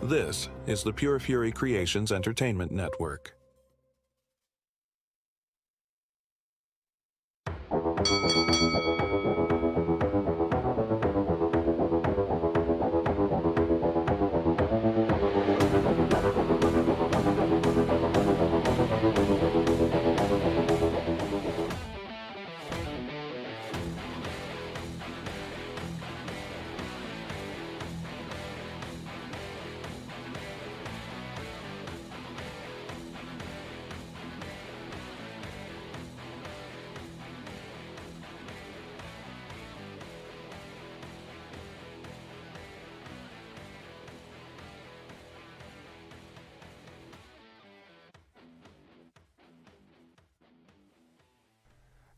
This is the Pure Fury Creations Entertainment Network.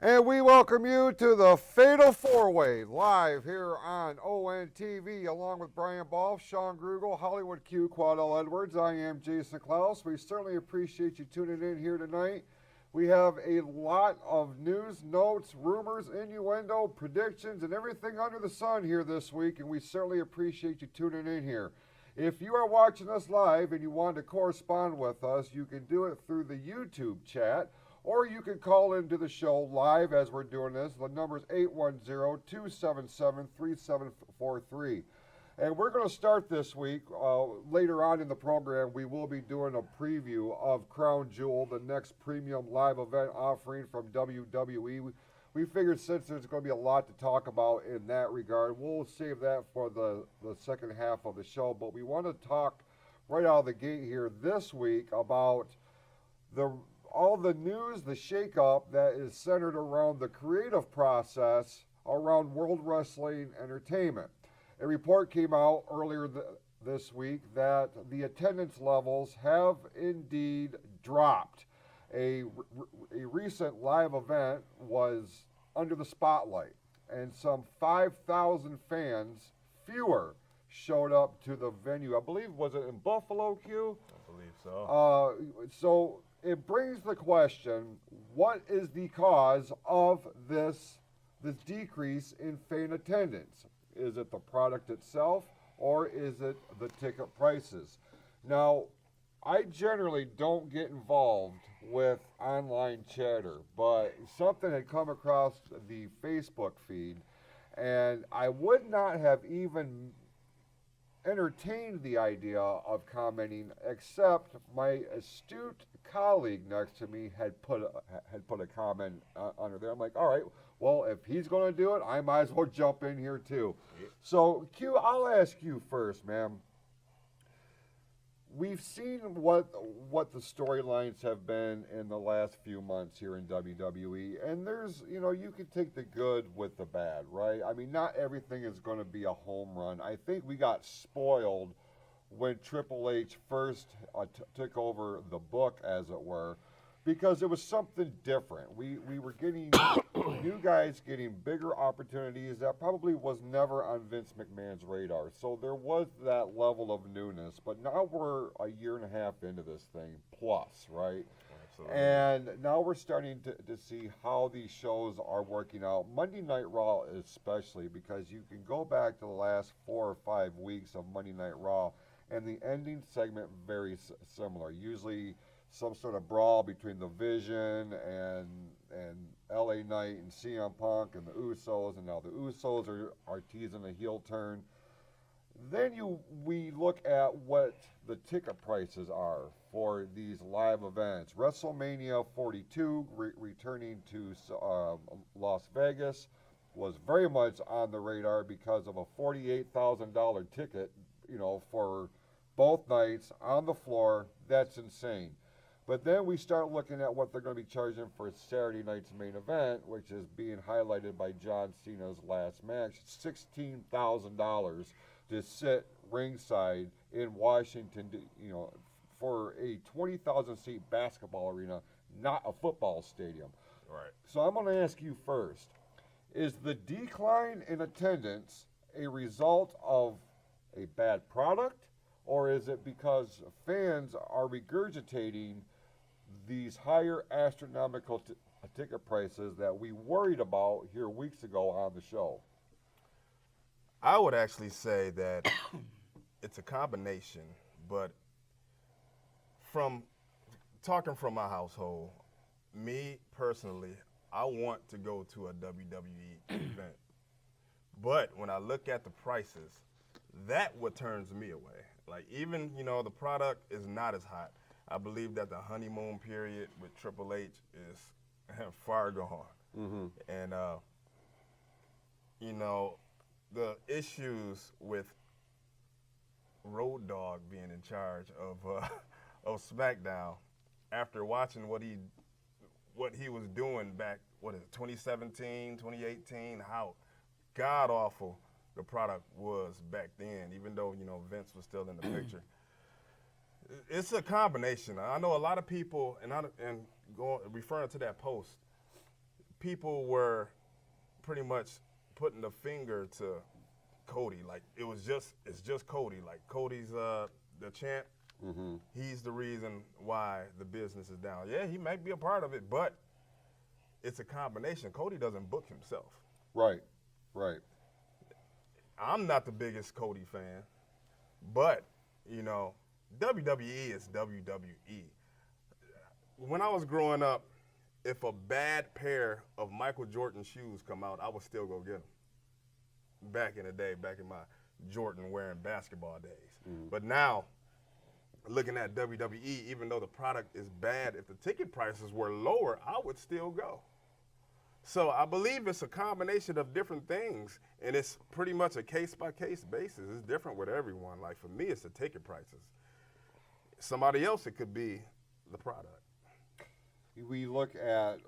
And we welcome you to the Fatal 4-Way, live here on ONTV, along with Brian Ball, Sean Grugel, Hollywood Q, Quadell Edwards. I am Jason Klaus. We certainly appreciate you tuning in here tonight. We have a lot of news, notes, rumors, innuendo, predictions, and everything under the sun here this week, and we certainly appreciate you tuning in here. If you are watching us live and you want to correspond with us, you can do it through the YouTube chat, or you can call into the show live as we're doing this. The number is 810-277-3743. And we're going to start this week. Later on in the program, we will be doing a preview of Crown Jewel, the next premium live event offering from WWE. We figured since there's going to be a lot to talk about in that regard, we'll save that for the second half of the show. But we want to talk right out of the gate here this week about all the news, the shakeup that is centered around the creative process around World Wrestling Entertainment. A report came out earlier this week that the attendance levels have indeed dropped. A recent live event was under the spotlight, and some 5,000 fans fewer showed up to the venue. I believe, was it in Buffalo, Q? I believe so. So it brings the question, what is the cause of this decrease in fan attendance? Is it the product itself, or is it the ticket prices? Now, I generally don't get involved with online chatter, but something had come across the Facebook feed, and I would not have even entertained the idea of commenting, except my astute colleague next to me had put a comment under there. I'm like, all right, well, if he's going to do it, I might as well jump in here too. So, Q, I'll ask you first, ma'am. We've seen what the storylines have been in the last few months here in WWE, and there's, you can take the good with the bad, right? I mean, not everything is going to be a home run. I think we got spoiled when Triple H first took over the book, as it were, because it was something different. We were getting new guys getting bigger opportunities that probably was never on Vince McMahon's radar. So there was that level of newness. But now we're a year and a half into this thing plus, right? Absolutely. And now we're starting to see how these shows are working out. Monday Night Raw especially, because you can go back to the last 4 or 5 weeks of Monday Night Raw, and the ending segment very similar. Usually some sort of brawl between the Vision and LA Knight and CM Punk and the Usos, and now the Usos are teasing a heel turn. Then we look at what the ticket prices are for these live events. WrestleMania 42 returning to Las Vegas was very much on the radar because of a $48,000 ticket, for both nights on the floor. That's insane. But then we start looking at what they're going to be charging for Saturday night's main event, which is being highlighted by John Cena's last match, $16,000 to sit ringside in Washington, for a 20,000 seat basketball arena, not a football stadium. Right. So I'm going to ask you first, is the decline in attendance a result of a bad product, or is it because fans are regurgitating these higher astronomical ticket prices that we worried about here weeks ago on the show? I would actually say that it's a combination but from talking from my household, me personally, I want to go to a WWE event. But when I look at the prices, that what turns me away. Like, even, the product is not as hot. I believe that the honeymoon period with Triple H is far gone. Mm-hmm. And, the issues with Road Dogg being in charge of SmackDown, after watching what he was doing back, 2017, 2018, how god-awful the product was back then, even though, Vince was still in the picture. It's a combination. I know a lot of people, referring to that post, people were pretty much putting the finger to Cody. Like, it's just Cody. Like, Cody's the champ. Mm-hmm. He's the reason why the business is down. Yeah, he might be a part of it, but it's a combination. Cody doesn't book himself. Right. I'm not the biggest Cody fan, but, WWE is WWE. When I was growing up, if a bad pair of Michael Jordan shoes come out, I would still go get them. Back in the day, back in my Jordan wearing basketball days. Mm. But now, looking at WWE, even though the product is bad, if the ticket prices were lower, I would still go. So I believe it's a combination of different things, and it's pretty much a case-by-case basis. It's different with everyone. Like, for me, it's the ticket prices. Somebody else, it could be the product. We look at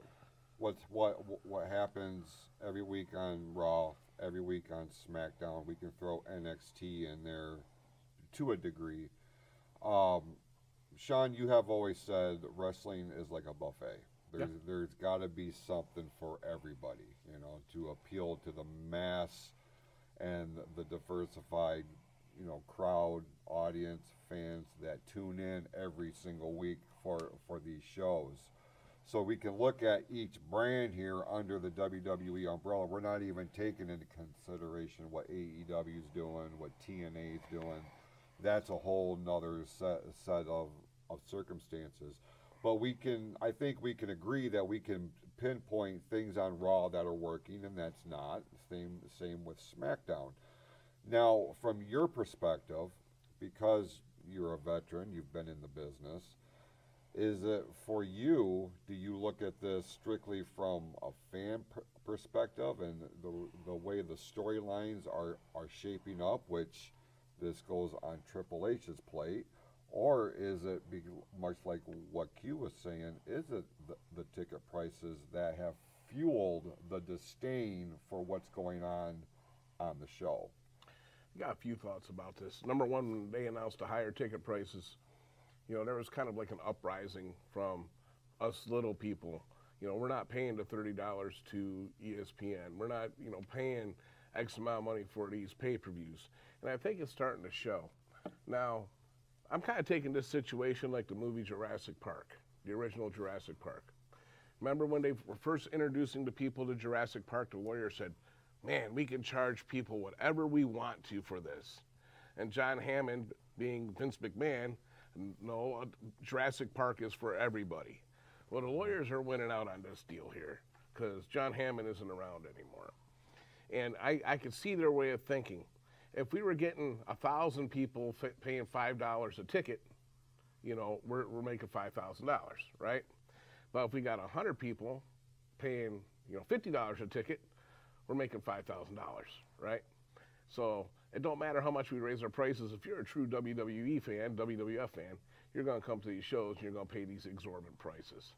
what happens every week on Raw, every week on SmackDown. We can throw NXT in there to a degree. Sean, you have always said wrestling is like a buffet. There's got to be something for everybody, to appeal to the mass and the diversified, crowd, audience, fans that tune in every single week for these shows. So we can look at each brand here under the WWE umbrella. We're not even taking into consideration what AEW is doing, what TNA is doing. That's a whole nother set of circumstances. But I think we can agree that we can pinpoint things on Raw that are working and that's not. Same with SmackDown. Now, from your perspective, because you're a veteran, you've been in the business, is it for you, do you look at this strictly from a fan perspective and the way the storylines are shaping up, which this goes on Triple H's plate? Or is it much like what Q was saying, is it the ticket prices that have fueled the disdain for what's going on the show? I got a few thoughts about this. Number one, when they announced the higher ticket prices, there was kind of like an uprising from us little people. We're not paying the $30 to ESPN. We're not, paying X amount of money for these pay-per-views. And I think it's starting to show. Now, I'm kind of taking this situation like the movie Jurassic Park, the original Jurassic Park. Remember when they were first introducing the people to Jurassic Park, the lawyer said, man, we can charge people whatever we want to for this. And John Hammond, being Vince McMahon, no, Jurassic Park is for everybody. Well, the lawyers are winning out on this deal here because John Hammond isn't around anymore. And I could see their way of thinking. If we were getting 1,000 people paying $5 a ticket, we're making $5,000, right? But if we got 100 people paying, $50 a ticket, we're making $5,000, right? So it don't matter how much we raise our prices. If you're a true WWE fan, WWF fan, you're going to come to these shows and you're going to pay these exorbitant prices.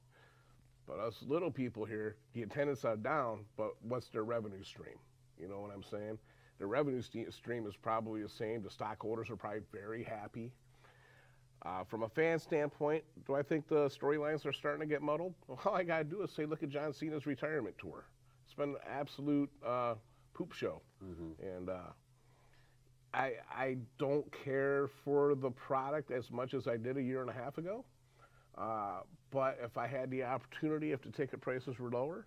But us little people here, the attendance are down, but what's their revenue stream? You know what I'm saying? The revenue stream is probably the same. The stockholders are probably very happy. From a fan standpoint, do I think the storylines are starting to get muddled? Well, all I got to do is say, look at John Cena's retirement tour. It's been an absolute poop show. Mm-hmm. And I don't care for the product as much as I did a year and a half ago. But if I had the opportunity, if the ticket prices were lower,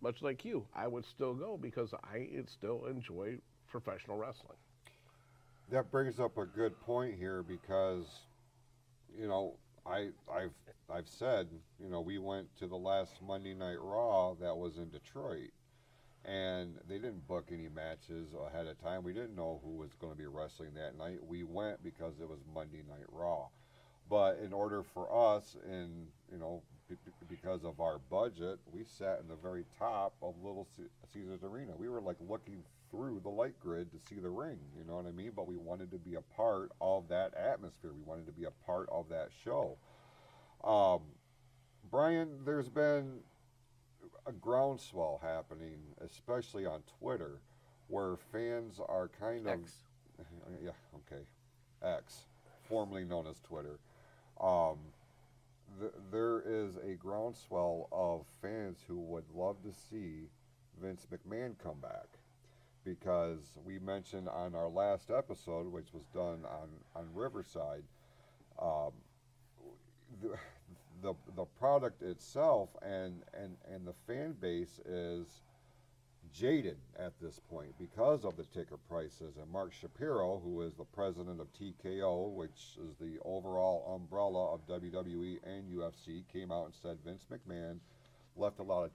much like you, I would still go because I still enjoy professional wrestling. That brings up a good point here because, you know, I've said, you know, we went to the last Monday Night Raw that was in Detroit, and they didn't book any matches ahead of time. We didn't know who was going to be wrestling that night. We went because it was Monday Night Raw. But in order for us, and you know, because of our budget, we sat in the very top of Little Caesars Arena. We were like looking through the light grid to see the ring, you know what I mean? But we wanted to be a part of that atmosphere. We wanted to be a part of that show. Brian, there's been a groundswell happening, especially on Twitter, where fans are kind of X. Yeah, okay, X, formerly known as Twitter. There is a groundswell of fans who would love to see Vince McMahon come back, because we mentioned on our last episode, which was done on Riverside, the product itself and the fan base is jaded at this point because of the ticket prices. And Mark Shapiro, who is the president of TKO, which is the overall umbrella of WWE and UFC, came out and said Vince McMahon left a lot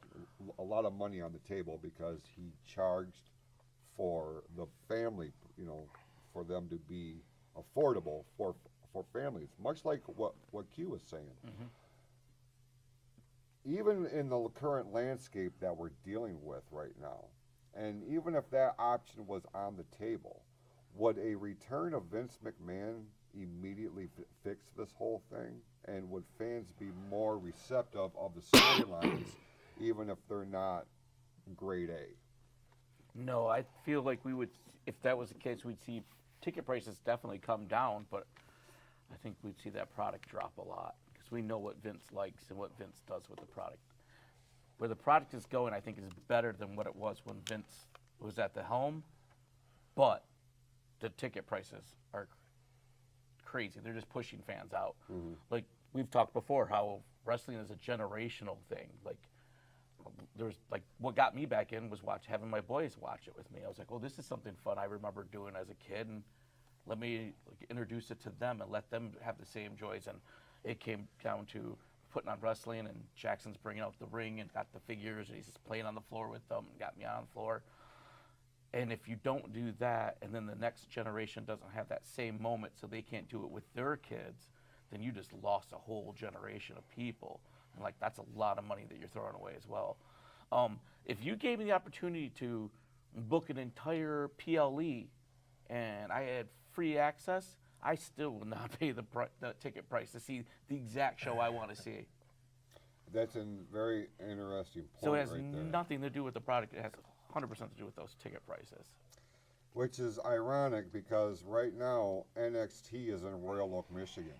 of money on the table because he charged for the family, you know, for them to be affordable for families, much like what Q was saying. Mm-hmm. Even in the current landscape that we're dealing with right now, and even if that option was on the table, would a return of Vince McMahon immediately fix this whole thing? And would fans be more receptive of the storylines, even if they're not grade A? No, I feel like we would, if that was the case, we'd see ticket prices definitely come down, but I think we'd see that product drop a lot because we know what Vince likes and what Vince does with the product. Where the product is going, I think, is better than what it was when Vince was at the helm, but the ticket prices are crazy. They're just pushing fans out. Mm-hmm. Like we've talked before, how wrestling is a generational thing. Like there's like what got me back in was having my boys watch it with me. I was like, oh, this is something fun I remember doing as a kid, and let me introduce it to them and let them have the same joys. And it came down to putting on wrestling, and Jackson's bringing out the ring and got the figures, and he's just playing on the floor with them and got me on the floor. And if you don't do that, and then the next generation doesn't have that same moment, so they can't do it with their kids, then you just lost a whole generation of people. And like that's a lot of money that you're throwing away as well. If you gave me the opportunity to book an entire PLE and I had free access, I still would not pay the ticket price to see the exact show I want to see. That's a very interesting point. So it has right there. nothing to do with the product. It has 100% to do with those ticket prices. Which is ironic because right now NXT is in Royal Oak, Michigan,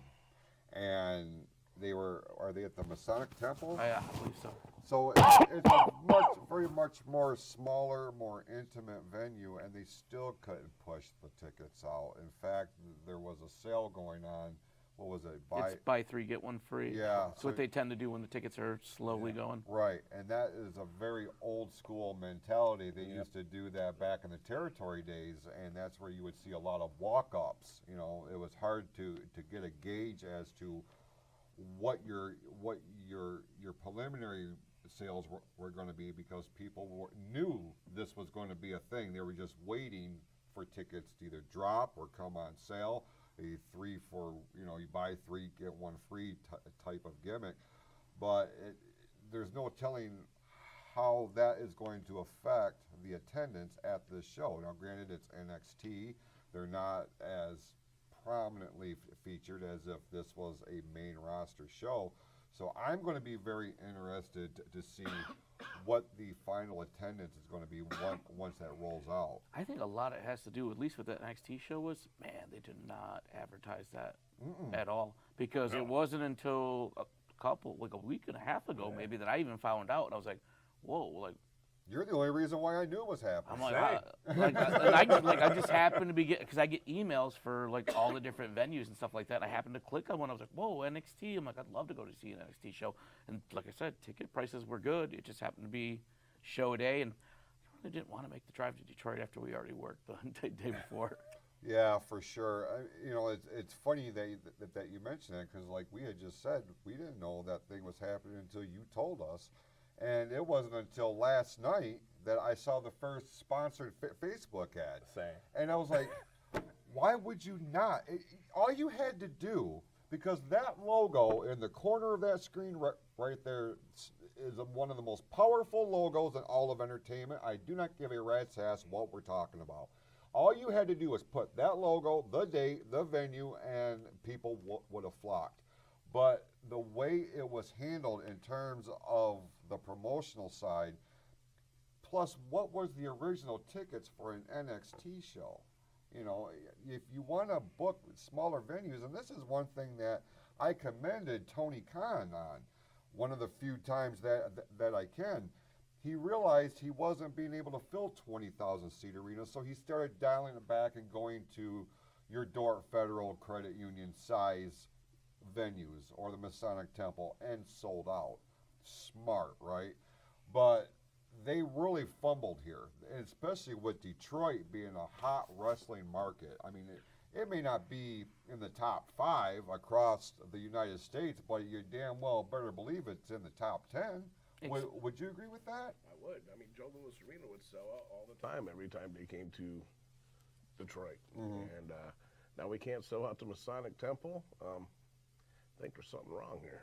and are they at the Masonic Temple? I believe so. So it's a very much more smaller, more intimate venue, and they still couldn't push the tickets out. In fact, there was a sale going on. What was it? It's buy three, get one free. Yeah. That's what they tend to do when the tickets are slowly going. Right, and that is a very old school mentality. They used to do that back in the territory days, and that's where you would see a lot of walk-ups. You know, it was hard to get a gauge as to what your preliminary sales were going to be, because people knew this was going to be a thing. They were just waiting for tickets to either drop or come on sale. A 3 for, you buy 3 get 1 free type of gimmick, but there's no telling how that is going to affect the attendance at this show. Now, granted, it's NXT; they're not as prominently featured as if this was a main roster show. So I'm going to be very interested to see what the final attendance is going to be once that rolls out. I think a lot of it has to do, at least with that NXT show, was, man, they did not advertise that at all. Because it wasn't until a week and a half ago maybe, that I even found out. And I was like, whoa, like, you're the only reason why I knew it was happening. I'm like, I just happened to be because I get emails for like all the different venues and stuff like that. I happened to click on one. I was like, whoa, NXT. I'm like, I'd love to go to see an NXT show. And like I said, ticket prices were good. It just happened to be show day, and I really didn't want to make the drive to Detroit after we already worked the day before. Yeah, for sure. You know, it's funny that you mentioned that, because like we had just said, we didn't know that thing was happening until you told us, and it wasn't until last night that I saw the first sponsored Facebook ad. Same. And I was like, why would you not? All you had to do, because that logo in the corner of that screen right there is one of the most powerful logos in all of entertainment. I do not give a rat's ass what we're talking about. All you had to do was put that logo, the date, the venue, and people would have flocked. But the way it was handled in terms of the promotional side, plus what was the original tickets for an NXT show? You know, if you want to book smaller venues, and this is one thing that I commended Tony Khan on, one of the few times that I can. He realized he wasn't being able to fill 20,000 seat arenas, so he started dialing it back and going to your Dordt Federal Credit Union size venues or the Masonic Temple, and sold out. Smart, right? But they really fumbled here, and especially with Detroit being a hot wrestling market. I mean, it may not be in the top 5 across the United States, but you damn well better believe it's in the top 10. Would you agree with that? I would. I mean, Joe Louis Arena would sell out all the time every time they came to Detroit. And now we can't sell out the Masonic Temple. I think there's something wrong here.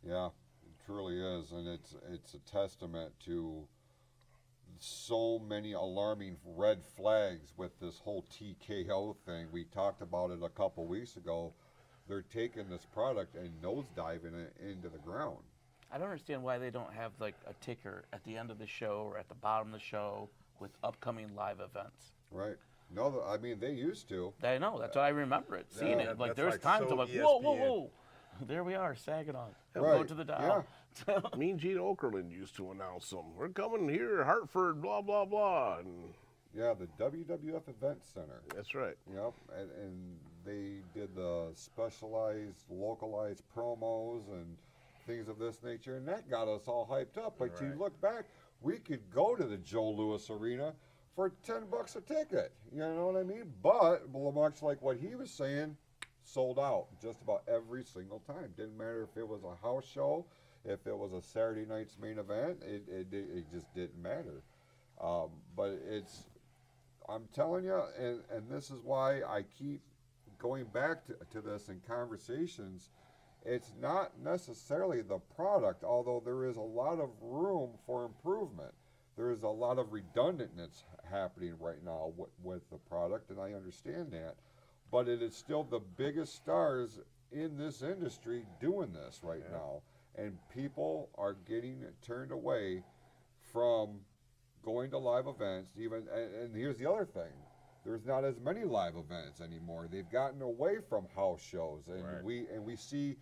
Yeah, it truly is, and it's a testament to so many alarming red flags with this whole TKO thing. We talked about it a couple weeks ago. They're taking this product and nosediving it into the ground. I don't understand why they don't have like a ticker at the end of the show or at the bottom of the show with upcoming live events. Right. No, I mean, they used to. I know. That's what I remember it. Seeing it. Like there's like times so I'm like, ESPN. whoa. There we are, Saginaw. Right. Go to the dial. Yeah. Me and Gene Okerlund used to announce them. We're coming here, Hartford, blah, blah, blah. And Yeah, the WWF Event Center. that's right. Yep, and they did the specialized, localized promos and things of this nature, and that got us all hyped up. But you look back, we could go to the Joe Louis Arena for $10 a ticket. You know what I mean? But much like what he was saying, sold out just about every single time. Didn't matter if it was a house show, if it was a Saturday night's main event, it just didn't matter. But I'm telling you, and this is why I keep going back to this in conversations. It's not necessarily the product, although there is a lot of room for improvement. There is a lot of redundantness happening right now with the product, and I understand that. But it is still the biggest stars in this industry doing this right now. And people are getting turned away from going to live events. And here's the other thing. There's not as many live events anymore. They've gotten away from house shows, and we see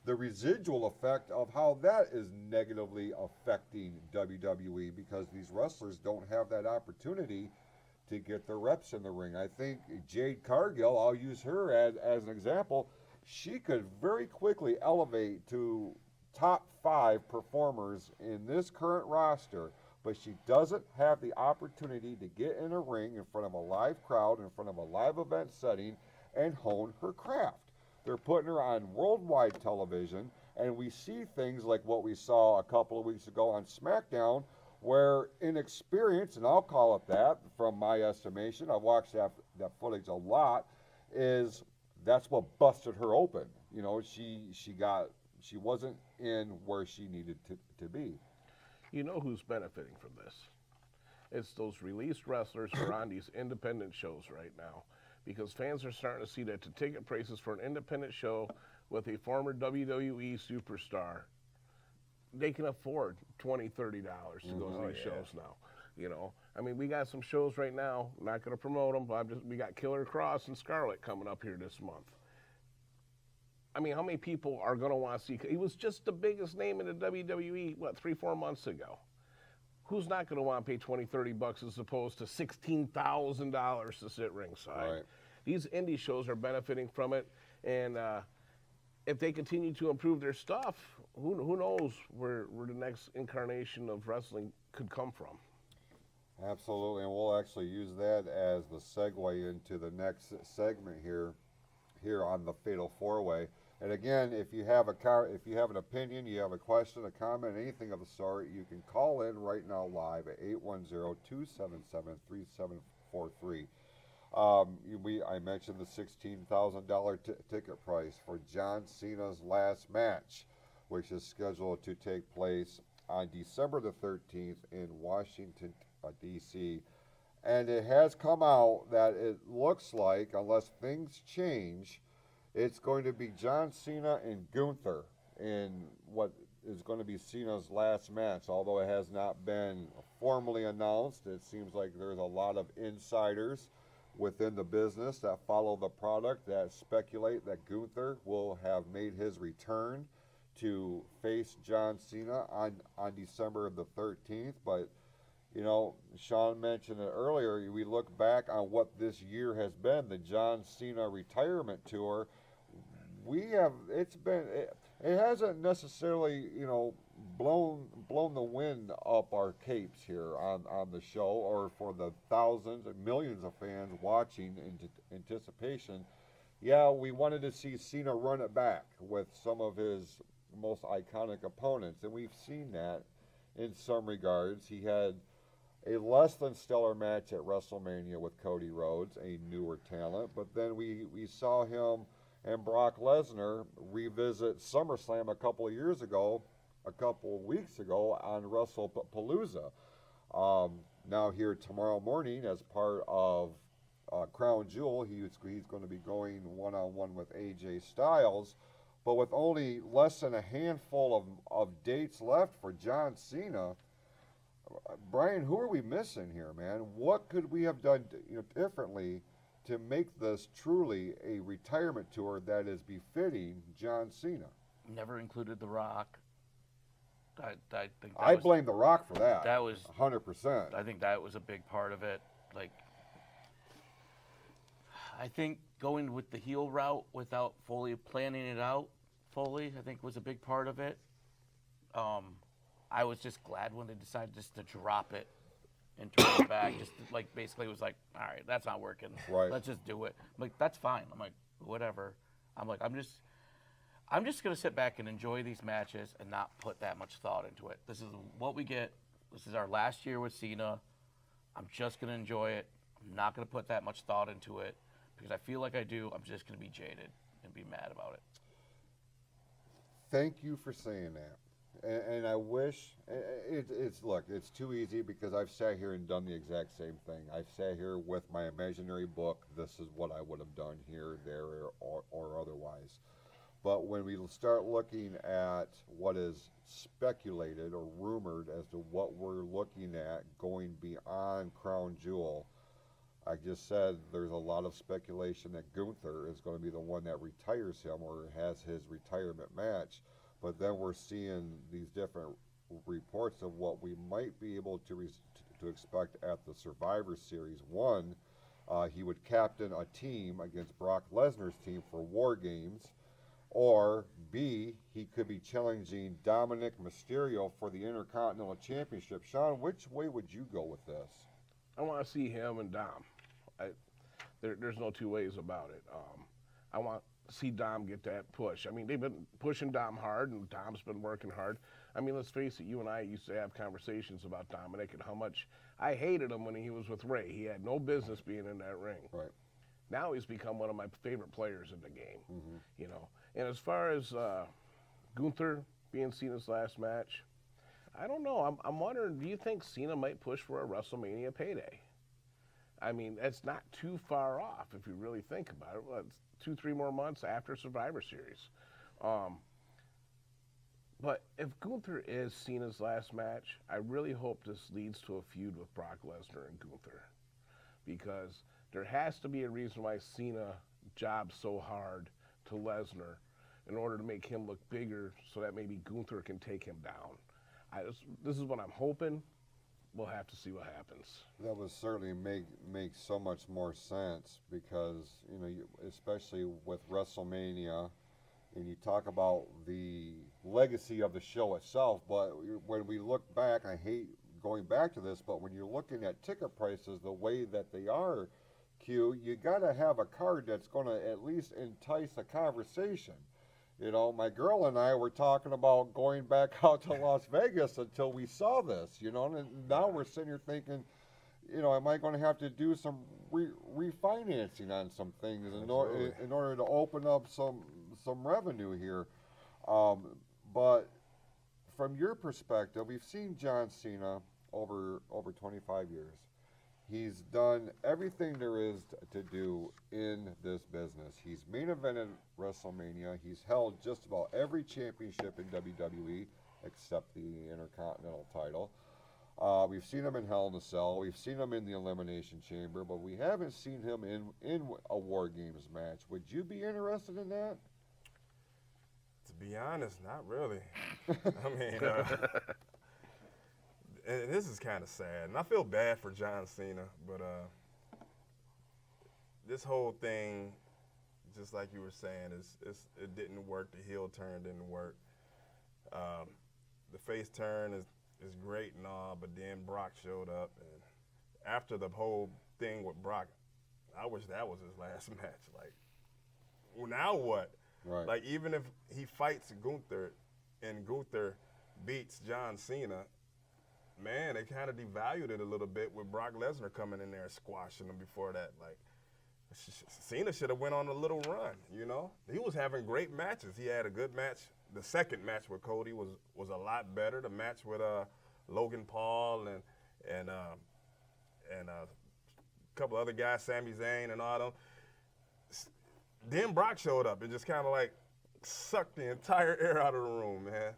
the residual effect of how that is negatively affecting WWE, because these wrestlers don't have that opportunity to get their reps in the ring. I think Jade Cargill, I'll use her as an example, she could very quickly elevate to top 5 performers in this current roster, but she doesn't have the opportunity to get in a ring in front of a live crowd, in front of a live event setting, and hone her craft. They're putting her on worldwide television, and we see things like what we saw a couple of weeks ago on SmackDown, where inexperience, and I'll call it that from my estimation, I've watched that footage a lot, that's what busted her open. You know, she wasn't in where she needed to be. You know who's benefiting from this? It's those released wrestlers who are on these independent shows right now, because fans are starting to see that the ticket prices for an independent show with a former WWE superstar, they can afford $20, $30 to go to these shows now. You know, I mean, we got some shows right now. I'm not going to promote them, but we got Killer Cross and Scarlett coming up here this month. I mean, how many people are going to want to see? He was just the biggest name in the WWE, 3-4 months ago. Who's not going to want to pay $20, $30 as opposed to $16,000 to sit ringside? Right. These indie shows are benefiting from it, and if they continue to improve their stuff, who knows where the next incarnation of wrestling could come from? Absolutely, and we'll actually use that as the segue into the next segment here on the Fatal Four Way. And again, if you have if you have an opinion, you have a question, a comment, anything of the sort, you can call in right now live at 810-277-3743. I mentioned the $16,000 ticket price for John Cena's last match, which is scheduled to take place on December the 13th in Washington, D.C. And it has come out that it looks like, unless things change, it's going to be John Cena and Gunther in what is going to be Cena's last match. Although it has not been formally announced, it seems like there's a lot of insiders within the business that follow the product that speculate that Gunther will have made his return to face John Cena on December the 13th. But you know, Sean mentioned it earlier. We look back on what this year has been, the John Cena retirement tour. It hasn't necessarily, blown the wind up our capes here on the show, or for the thousands and millions of fans watching in anticipation. Yeah, we wanted to see Cena run it back with some of his most iconic opponents, and we've seen that in some regards. He had a less than stellar match at WrestleMania with Cody Rhodes, a newer talent, but then we saw him and Brock Lesnar revisit SummerSlam a couple of weeks ago on WrestlePalooza. Now here tomorrow morning, as part of Crown Jewel, he's going to be going one-on-one with AJ Styles, but with only less than a handful of dates left for John Cena. Brian, who are we missing here, man? What could we have done differently to make this truly a retirement tour that is befitting John Cena? Never included The Rock. I think I blame The Rock for that. That was 100%. I think that was a big part of it. Like, I think going with the heel route without fully planning it out fully, I think was a big part of it. I was just glad when they decided just to drop it and turn it back. Just like basically it was like, all right, that's not working. Right. Let's just do it. I'm like, that's fine. I'm like, whatever. I'm like, I'm just gonna sit back and enjoy these matches and not put that much thought into it. This is what we get. This is our last year with Cena. I'm just gonna enjoy it. I'm not gonna put that much thought into it because I feel like I do. I'm just gonna be jaded and be mad about it. Thank you for saying that. And I wish it's too easy because I've sat here and done the exact same thing. I've sat here with my imaginary book. This is what I would have done here, there, or otherwise. But when we start looking at what is speculated or rumored as to what we're looking at going beyond Crown Jewel, I just said there's a lot of speculation that Gunther is going to be the one that retires him or has his retirement match. But then we're seeing these different reports of what we might be able to expect at the Survivor Series. One, he would captain a team against Brock Lesnar's team for War Games. Or B, he could be challenging Dominic Mysterio for the Intercontinental Championship. Sean, which way would you go with this? I want to see him and Dom. There's no two ways about it. I want to see Dom get that push. I mean, they've been pushing Dom hard, and Dom's been working hard. I mean, let's face it, you and I used to have conversations about Dominic and how much I hated him when he was with Ray. He had no business being in that ring. Right. Now he's become one of my favorite players in the game, you know. And as far as Gunther being Cena's last match, I don't know. I'm wondering, do you think Cena might push for a WrestleMania payday? I mean, that's not too far off if you really think about it. Well, it's 2-3 more months after Survivor Series. But if Gunther is Cena's last match, I really hope this leads to a feud with Brock Lesnar and Gunther, because there has to be a reason why Cena jobs so hard to Lesnar in order to make him look bigger so that maybe Gunther can take him down. This is what I'm hoping. We'll have to see what happens. That would certainly make so much more sense because, you know, especially with WrestleMania, and you talk about the legacy of the show itself, but when we look back, I hate going back to this, but when you're looking at ticket prices the way that they are, Q, you got to have a card that's going to at least entice a conversation. You know, my girl and I were talking about going back out to Las Vegas until we saw this, you know, and now we're sitting here thinking, you know, am I going to have to do some refinancing on some things in order to open up some revenue here? But from your perspective, we've seen John Cena over 25 years. He's done everything there is to do in this business. He's main evented WrestleMania. He's held just about every championship in WWE except the Intercontinental title. We've seen him in Hell in a Cell. We've seen him in the Elimination Chamber, but we haven't seen him in a War Games match. Would you be interested in that? To be honest, not really. I mean, and this is kind of sad, and I feel bad for John Cena, but this whole thing, just like you were saying, it didn't work. The heel turn didn't work. The face turn is great and all, but then Brock showed up, and after the whole thing with Brock, I wish that was his last match. Like, well, now what? Right. Like, even if he fights Gunther and Gunther beats John Cena, man, they kind of devalued it a little bit with Brock Lesnar coming in there and squashing him before that. Like, Cena should have went on a little run, you know? He was having great matches. He had a good match. The second match with Cody was a lot better. The match with Logan Paul and a couple other guys, Sami Zayn and all them. Then Brock showed up and just kind of like sucked the entire air out of the room, man.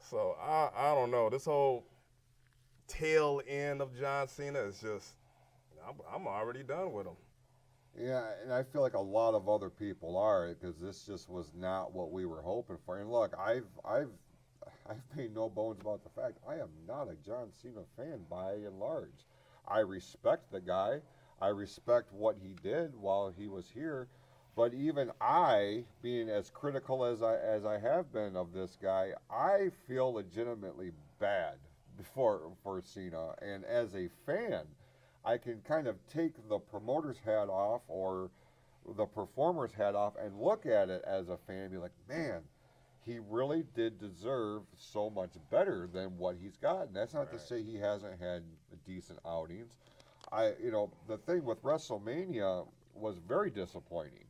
So I don't know. This whole tail end of John Cena is just, I'm already done with him. Yeah, and I feel like a lot of other people are, because this just was not what we were hoping for. And look, I've made no bones about the fact I am not a John Cena fan by and large. I respect the guy. I respect what he did while he was here. But even I, being as critical as I have been of this guy, I feel legitimately bad for Cena. And as a fan, I can kind of take the promoter's hat off or the performer's hat off and look at it as a fan and be like, man, he really did deserve so much better than what he's gotten. That's not to say he hasn't had decent outings. The thing with WrestleMania was very disappointing,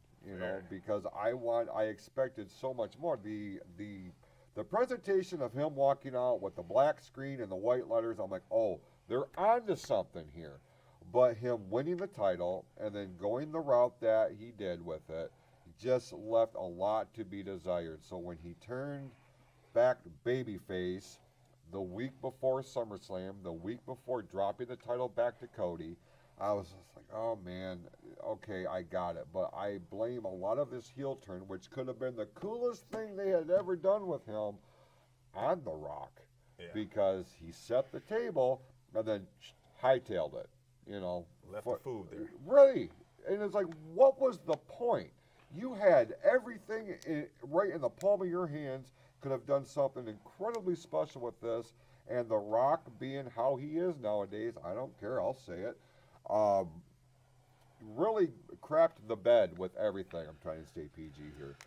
because I expected so much more. The presentation of him walking out with the black screen and the white letters, I'm like, oh, they're onto something here. But him winning the title and then going the route that he did with it just left a lot to be desired. So when he turned back babyface the week before SummerSlam, the week before dropping the title back to Cody, I was just like, oh man, okay, I got it. But I blame a lot of this heel turn, which could have been the coolest thing they had ever done with him, on The Rock. Yeah. Because he set the table and then hightailed it. Left the food there. Really. And it's like, what was the point? You had everything right in the palm of your hands, could have done something incredibly special with this, and The Rock being how he is nowadays, I don't care, I'll say it, really crapped the bed with everything. I'm trying to stay PG here.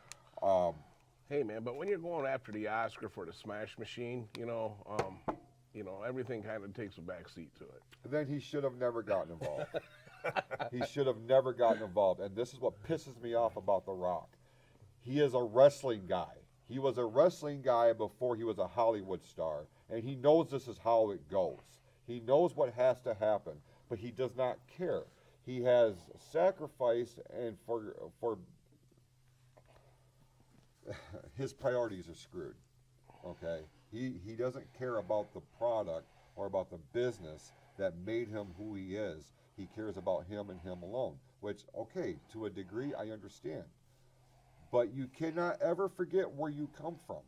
Hey, man, but when you're going after the Oscar for the Smash Machine, everything kind of takes a back seat to it. Then he should have never gotten involved. He should have never gotten involved. And this is what pisses me off about The Rock. He is a wrestling guy. He was a wrestling guy before he was a Hollywood star. And he knows this is how it goes. He knows what has to happen. But he does not care. He has sacrificed, and for his priorities are screwed. Okay? He doesn't care about the product or about the business that made him who he is. He cares about him and him alone, which, okay, to a degree, I understand. But you cannot ever forget where you come from.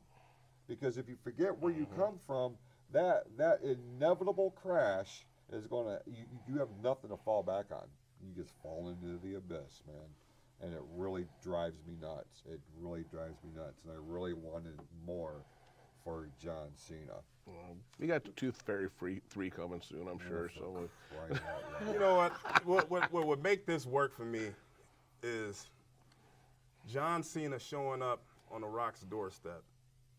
Because if you forget where you come from, that inevitable crash is going to, you have nothing to fall back on. You just fall into the abyss, man. And it really drives me nuts. It really drives me nuts. And I really wanted more for John Cena. We got the Tooth Fairy 3 coming soon, I'm sure. So, You know what would make this work for me is John Cena showing up on The Rock's doorstep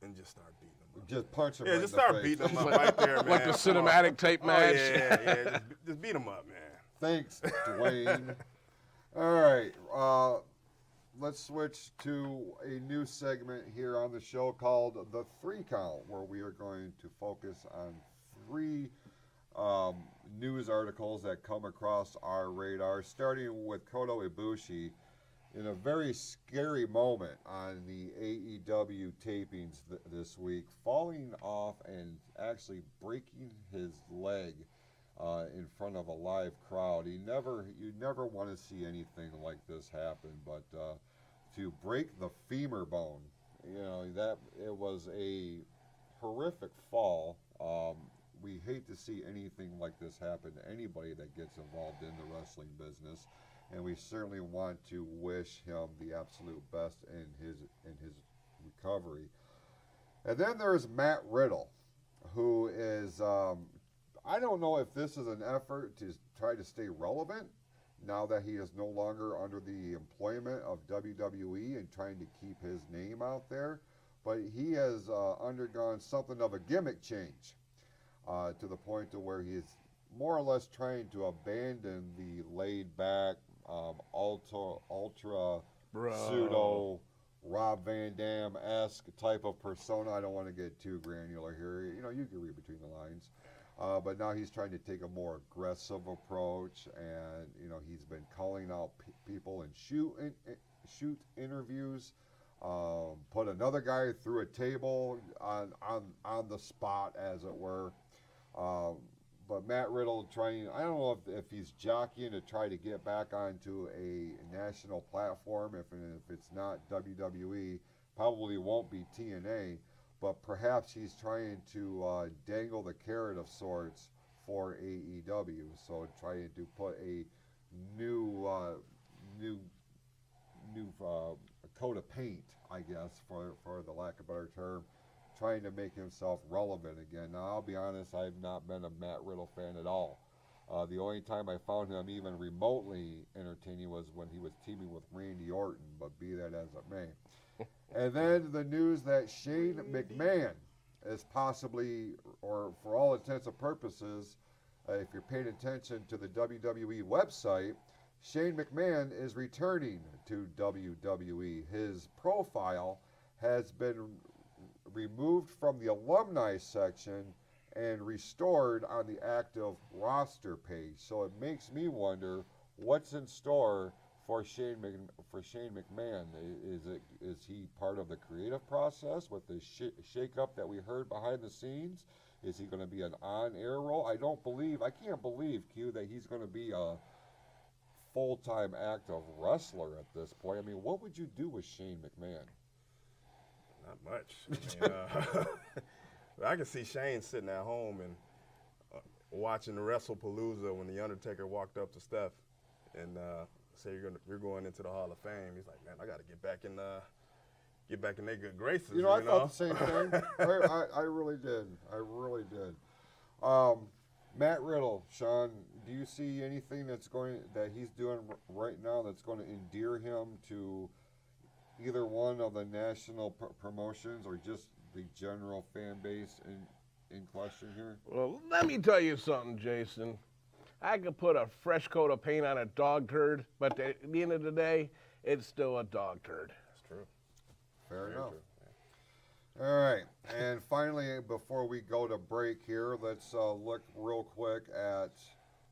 and just start beating him up. Just punch him. Yeah, right just in the start face. beating him up right there, man. like the cinematic type match. Yeah. Just beat him up, man. Thanks, Dwayne. All right, let's switch to a new segment here on the show called The 3 Count, where we are going to focus on 3 news articles that come across our radar, starting with Kota Ibushi in a very scary moment on the AEW tapings this week, falling off and actually breaking his leg in front of a live crowd. You never want to see anything like this happen, but to break the femur bone, that it was a horrific fall. We hate to see anything like this happen to anybody that gets involved in the wrestling business, and we certainly want to wish him the absolute best in his recovery. And then there's Matt Riddle, who is I don't know if this is an effort to try to stay relevant now that he is no longer under the employment of WWE and trying to keep his name out there, but he has undergone something of a gimmick change to the point to where he is more or less trying to abandon the laid-back, ultra pseudo Rob Van Dam-esque type of persona. I don't want to get too granular here. You can read between the lines. But now he's trying to take a more aggressive approach, and he's been calling out people in shoot interviews. Put another guy through a table on the spot, as it were. But Matt Riddle I don't know if he's jockeying to try to get back onto a national platform. If it's not WWE, probably won't be TNA. But perhaps he's trying to dangle the carrot of sorts for AEW. So trying to put a new coat of paint, I guess, for the lack of a better term, trying to make himself relevant again. Now, I'll be honest, I've not been a Matt Riddle fan at all. The only time I found him even remotely entertaining was when he was teaming with Randy Orton, but be that as it may. And then the news that Shane McMahon is possibly, or for all intents and purposes, if you're paying attention to the WWE website, Shane McMahon is returning to WWE. His profile has been removed from the alumni section and restored on the active roster page. So it makes me wonder what's in store for Shane McMahon. Is he part of the creative process with the shake-up that we heard behind the scenes? Is he going to be an on-air role? I can't believe, Q, that he's going to be a full-time active wrestler at this point. I mean, what would you do with Shane McMahon? Not much. I can see Shane sitting at home and watching the WrestlePalooza when The Undertaker walked up to Steph and say you're going into the Hall of Fame. He's like, man, I got to get back in their good graces. I thought the same thing. I really did. Matt Riddle, Sean, do you see anything that he's doing right now that's going to endear him to either one of the national promotions or just the general fan base in question here? Well, let me tell you something, Jason. I could put a fresh coat of paint on a dog turd, but at the end of the day, it's still a dog turd. That's true. Fair enough. True. All right, and finally, before we go to break here, let's look real quick at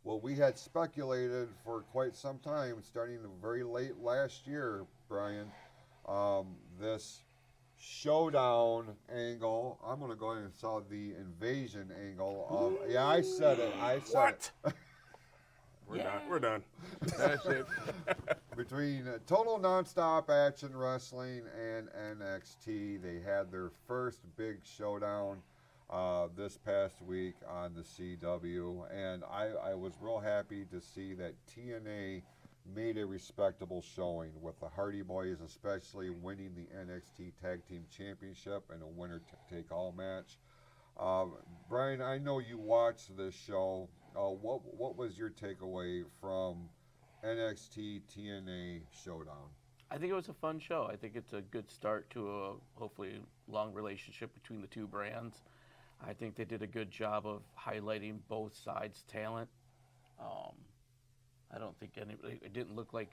what we had speculated for quite some time, starting very late last year, Brian. This showdown angle. I'm going to go ahead and saw the invasion angle of. Yeah, I said it. What? We're done. That's it. Between Total Nonstop Action Wrestling and NXT, they had their first big showdown this past week on the CW, and I was real happy to see that TNA made a respectable showing with the Hardy Boys, especially winning the NXT Tag Team Championship in a winner-take-all match. Brian, I know you watched this show. What was your takeaway from NXT TNA Showdown? I think it was a fun show. I think it's a good start to a hopefully long relationship between the two brands. I think they did a good job of highlighting both sides' talent. I don't think it didn't look like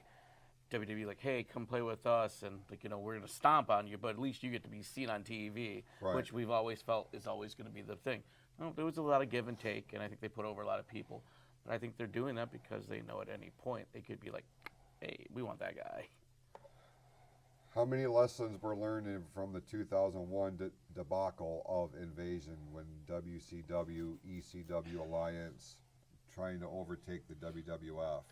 WWE like, hey, come play with us, and like, you know, we're gonna stomp on you, but at least you get to be seen on TV, Right. which we've always felt is always going to be the thing. Well, there was a lot of give and take, and I think they put over a lot of people. But I think they're doing that because they know at any point they could be like, hey, we want that guy. How many lessons were learned from the 2001 debacle of Invasion when WCW, ECW Alliance trying to overtake the WWF?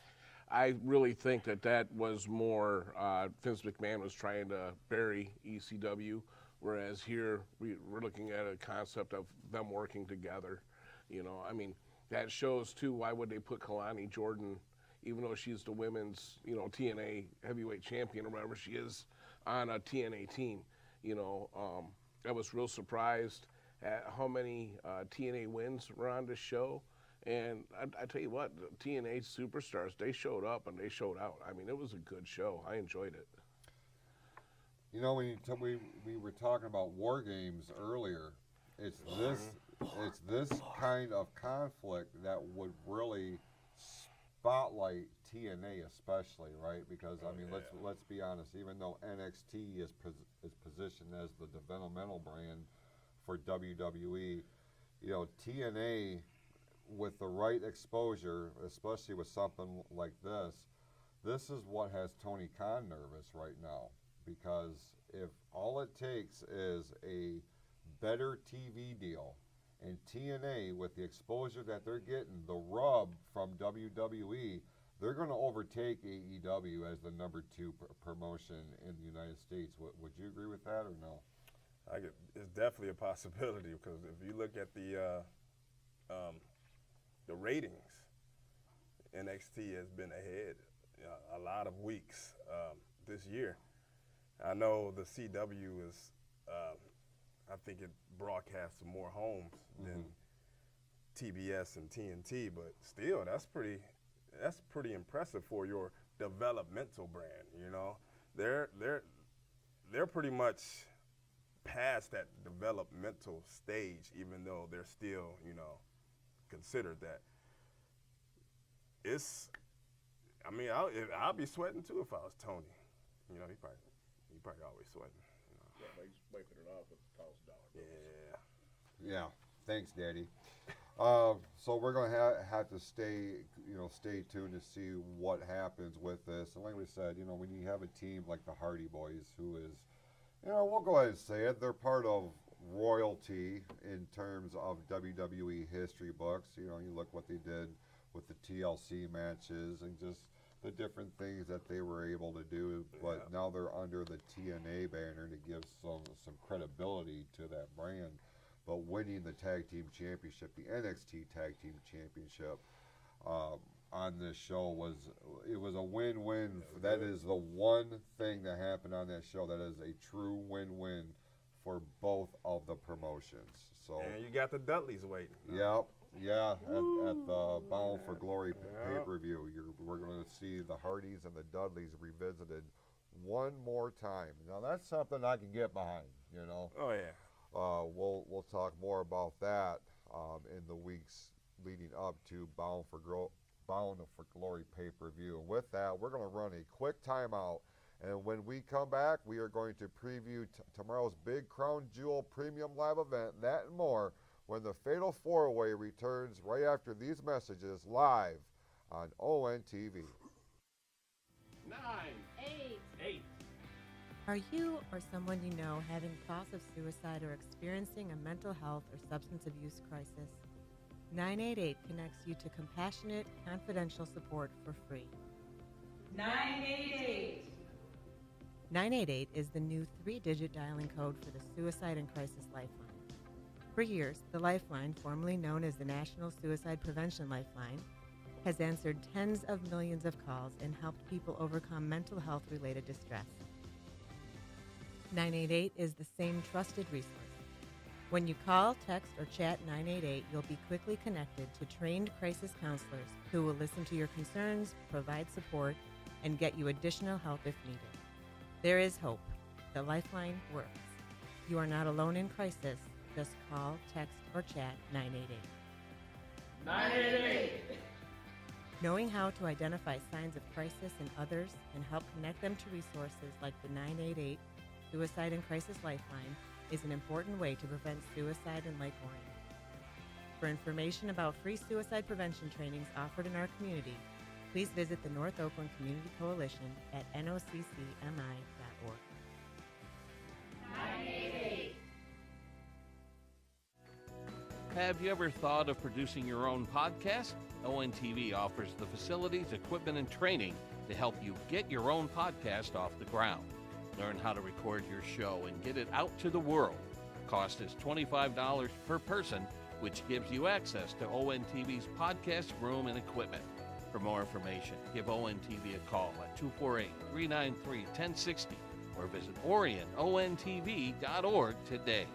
I really think that was more Vince McMahon was trying to bury ECW, whereas here we're looking at a concept of them working together. You know, I mean, that shows too, why would they put Kalani Jordan, even though she's the women's, you know, TNA heavyweight champion or whatever she is, on a TNA team? You know, I was real surprised at how many TNA wins were on this show. And I tell you what, the TNA superstars, they showed up and they showed out. I mean, it was a good show. I enjoyed it. You know, when we were talking about war games earlier, it's this kind of conflict that would really spotlight TNA, especially, right? Because I mean, let's be honest. Even though NXT is positioned as the developmental brand for WWE, you know, TNA, with the right exposure, especially with something like this is what has Tony Khan nervous right now. Because if all it takes is a better TV deal, and TNA, with the exposure that they're getting, the rub from WWE, they're going to overtake AEW as the number 2 promotion in the United States. Would you agree with that or no? It's definitely a possibility, because if you look at the ratings, NXT has been ahead a lot of weeks this year. I know the CW is, I think it broadcasts to more homes than TBS and TNT, but still, that's pretty impressive for your developmental brand. You know, they're pretty much past that developmental stage, even though they're still, you know, considered that. I mean, I'll be sweating too if I was Tony. You know, he probably always sweating. You know. Yeah, he's wiping it off with the $1,000 bills. Yeah. Thanks, Daddy. So we're going to have to stay tuned to see what happens with this. And like we said, you know, when you have a team like the Hardy Boys, who is, you know, we'll go ahead and say it, they're part of royalty in terms of WWE history books. You know, you look what they did with the TLC matches and just the different things that they were able to do. But now they're under the TNA banner to give some credibility to that brand. But winning the tag team championship, the NXT tag team championship, on this show was a win-win. That is the one thing that happened on that show that is a true win-win for both of the promotions. So and you got the Dudleys waiting. Yep. Yeah, at the Bound for Glory pay-per-view, we're going to see the Hardys and the Dudleys revisited one more time. Now that's something I can get behind. You know. Oh yeah. We'll talk more about that in the weeks leading up to Bound for Glory pay-per-view. And with that, we're going to run a quick timeout. And when we come back, we are going to preview tomorrow's Big Crown Jewel Premium Live event, that and more, when the Fatal 4-Way returns right after these messages live on ONTV. 9, 8. Are you or someone you know having thoughts of suicide or experiencing a mental health or substance abuse crisis? 988 connects you to compassionate, confidential support for free. 988. 988 is the new 3-digit dialing code for the Suicide and Crisis Lifeline. For years, the Lifeline, formerly known as the National Suicide Prevention Lifeline, has answered tens of millions of calls and helped people overcome mental health-related distress. 988 is the same trusted resource. When you call, text, or chat 988, you'll be quickly connected to trained crisis counselors who will listen to your concerns, provide support, and get you additional help if needed. There is hope. The Lifeline works. You are not alone in crisis. Just call, text, or chat 988. 988! Knowing how to identify signs of crisis in others and help connect them to resources like the 988 Suicide and Crisis Lifeline is an important way to prevent suicide in Lake Orion. For information about free suicide prevention trainings offered in our community, please visit the North Oakland Community Coalition at noccmi.org. 988! Have you ever thought of producing your own podcast? ONTV offers the facilities, equipment, and training to help you get your own podcast off the ground. Learn how to record your show and get it out to the world. Cost is $25 per person, which gives you access to ONTV's podcast room and equipment. For more information, give ONTV a call at 248-393-1060 or visit orionontv.org today.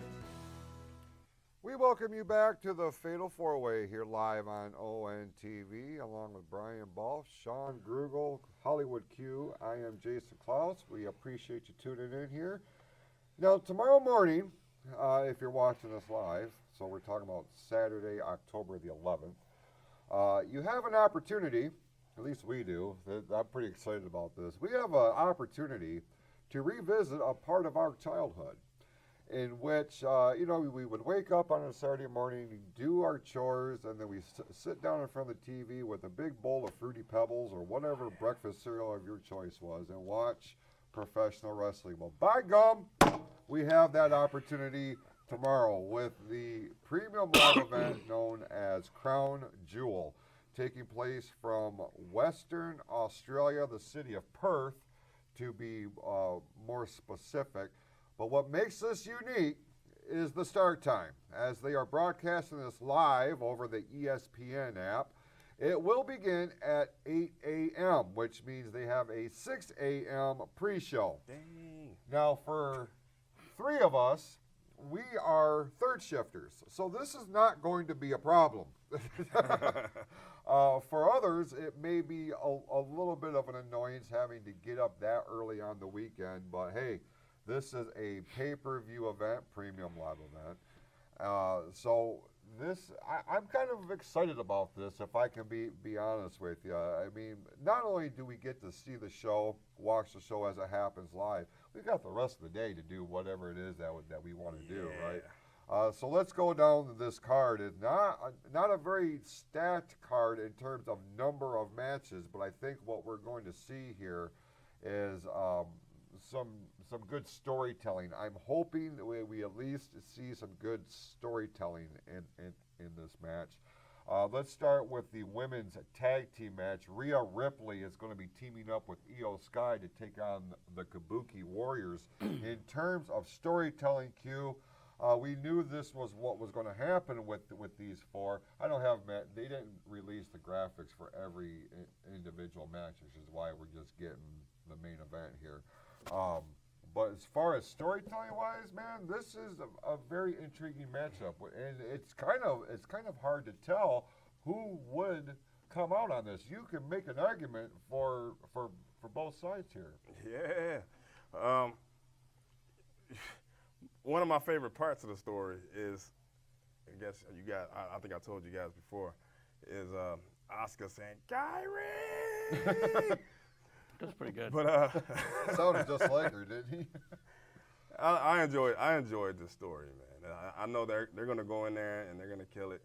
We welcome you back to the Fatal Four-Way here live on ONTV, along with Brian Balf, Sean Grugel, Hollywood Q. I am Jason Klaus. We appreciate you tuning in here. Now, tomorrow morning, if you're watching us live, so we're talking about Saturday, October the 11th, you have an opportunity, at least we do, I'm pretty excited about this. We have an opportunity to revisit a part of our childhood, in which, we would wake up on a Saturday morning, do our chores, and then we sit down in front of the TV with a big bowl of Fruity Pebbles or whatever breakfast cereal of your choice was and watch professional wrestling. Well, by gum, we have that opportunity tomorrow with the premium live event known as Crown Jewel, taking place from Western Australia, the city of Perth, to be more specific. But what makes this unique is the start time. As they are broadcasting this live over the ESPN app, it will begin at 8 a.m., which means they have a 6 a.m. pre-show. Dang. Now, for three of us, we are third shifters, so this is not going to be a problem. For others, it may be a little bit of an annoyance having to get up that early on the weekend, but hey, this is a pay-per-view event, premium live event. So this, I'm kind of excited about this, if I can be honest with you. I mean, not only do we get to see the show, watch the show as it happens live, we've got the rest of the day to do whatever it is that we want to do, right? So let's go down to this card. It's not a very stacked card in terms of number of matches, but I think what we're going to see here is some good storytelling. I'm hoping that we at least see some good storytelling in this match. Let's start with the women's tag team match. Rhea Ripley is going to be teaming up with Io Sky to take on the Kabuki Warriors. In terms of storytelling, Q, we knew this was what was going to happen with these four. I don't have they didn't release the graphics for every individual match, which is why we're just getting the main event here. But as far as storytelling wise, man, this is a very intriguing matchup, and it's kind of hard to tell who would come out on this. You can make an argument for both sides here. Yeah. One of my favorite parts of the story is, I guess I think I told you guys before, is Asuka saying, "Kyrie." That's pretty good. But Sounded just like her, didn't he? I enjoyed this story, man. I know they're gonna go in there and they're gonna kill it.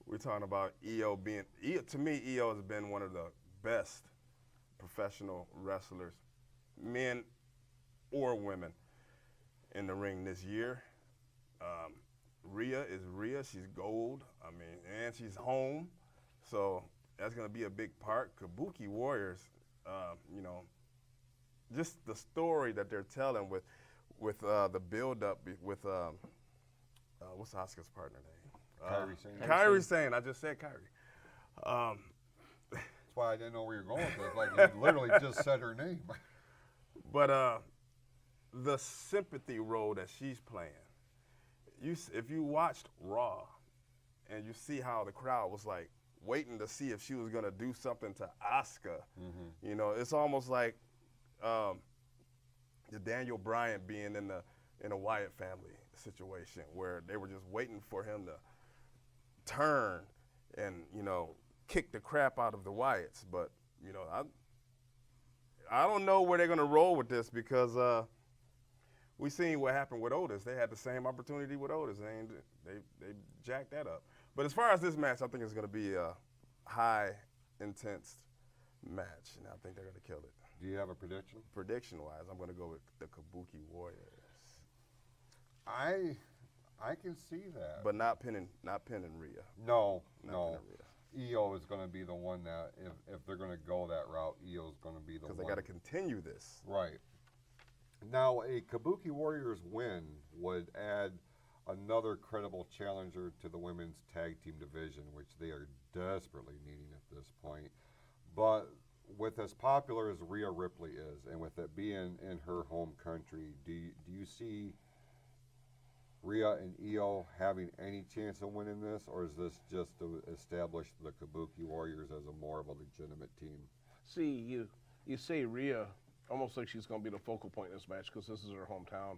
We're talking about Io being to me, Io has been one of the best professional wrestlers, men or women, in the ring this year. Rhea is Rhea. She's gold. I mean, and she's home, so that's gonna be a big part. Kabuki Warriors. Just the story that they're telling with the build-up with what's Asuka's partner name? Kairi Sane. Kairi Sane. I just said Kairi. That's why I didn't know where you're going with this. Like, you literally just said her name. But the sympathy role that she's playing, if you watched Raw and you see how the crowd was like waiting to see if she was going to do something to Asuka, you know, it's almost like the Daniel Bryan being in a Wyatt family situation where they were just waiting for him to turn and, you know, kick the crap out of the Wyatts. But, you know, I don't know where they're going to roll with this because we seen what happened with Otis. They had the same opportunity with Otis, and they jacked that up. But as far as this match, I think it's going to be a high, intense match, and I think they're going to kill it. Do you have a prediction? Prediction-wise, I'm going to go with the Kabuki Warriors. I can see that. But not pinning Rhea. No. Pinning Rhea. EO is going to be the one that, if they're going to go that route, EO is going to be the one. Because they got to continue this. Right. Now, a Kabuki Warriors win would add another credible challenger to the women's tag team division, which they are desperately needing at this point. But with as popular as Rhea Ripley is, and with it being in her home country, do you see Rhea and Io having any chance of winning this, or is this just to establish the Kabuki Warriors as a more of a legitimate team? See, you say Rhea almost like she's going to be the focal point in this match because this is her hometown.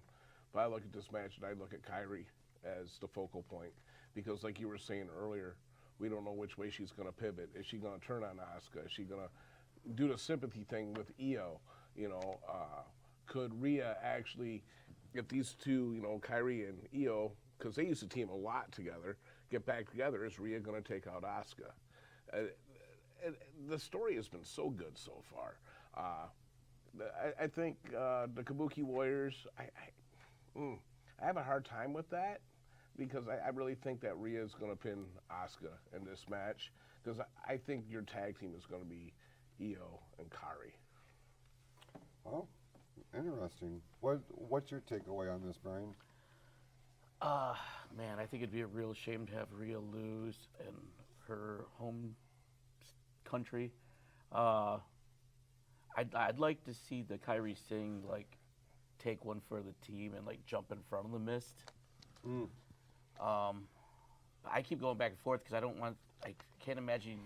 But I look at this match and I look at Kyrie as the focal point because, like you were saying earlier, we don't know which way she's going to pivot. Is she going to turn on Asuka? Is she going to do the sympathy thing with Io? You know, could Rhea actually, if these two, you know, Kyrie and Io, because they used to team a lot together, get back together, is Rhea going to take out Asuka? The story has been so good so far. I think the Kabuki Warriors, I have a hard time with that because I really think that Rhea is going to pin Asuka in this match because I think your tag team is going to be Io and Kari. Well, interesting. What's your takeaway on this, Brian? Man, I think it'd be a real shame to have Rhea lose in her home country. I'd like to see the Kairi Singh like take one for the team and like jump in front of the Mist. I keep going back and forth because I can't imagine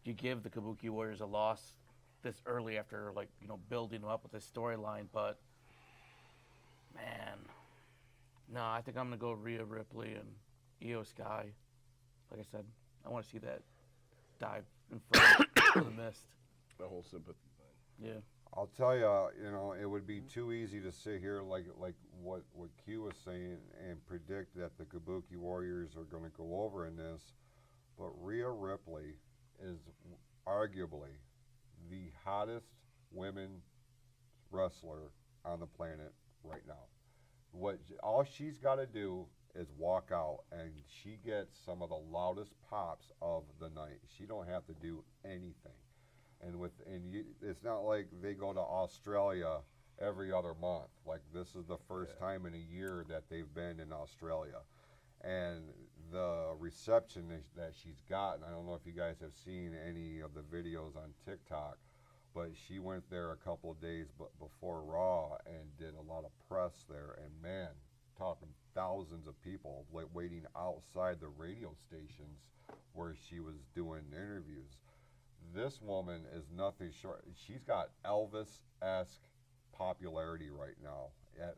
you give the Kabuki Warriors a loss this early after like, you know, building them up with this storyline, but man, no, I think I'm gonna go Rhea Ripley and Io Sky. Like I said, I want to see that dive in front of the Mist. The whole sympathy thing. Yeah. I'll tell you, you know, it would be too easy to sit here like what Q was saying and predict that the Kabuki Warriors are going to go over in this, but Rhea Ripley is arguably the hottest women wrestler on the planet right now. All she's got to do is walk out, and she gets some of the loudest pops of the night. She don't have to do anything. It's not like they go to Australia every other month. Like, this is the first time in a year that they've been in Australia. And the reception that she's gotten, I don't know if you guys have seen any of the videos on TikTok, but she went there a couple of days before Raw and did a lot of press there. And man, talking thousands of people like waiting outside the radio stations where she was doing interviews. This woman is nothing short. She's got Elvis-esque popularity right now, at